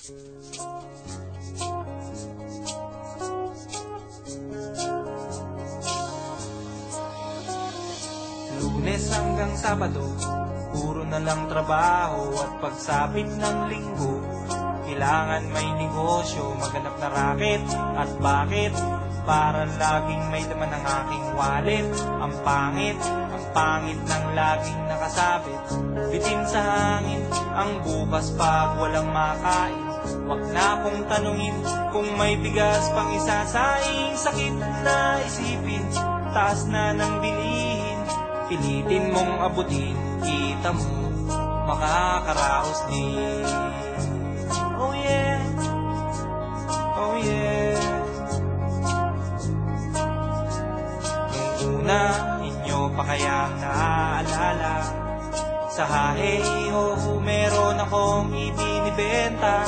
Lunes hanggang Sabado, puro na lang trabaho. At pagsapit ng Linggo, kailangan may negosyo, maghanap na raket. At bakit? Para laging may laman ng aking wallet. Ang pangit ng laging nakasabit. Bitin sa hangin ang bukas pag walang makain. Wag na akong tanungin kung may bigas pang isasaing. Sakit na isipin, taas na ng bilihin. Pilitin mong abutin, kita mo, makakaraos din. Oh yeah, oh yeah. Nung una, inyo pa kayang naaalala, sa hahe, meron akong ibinibenta.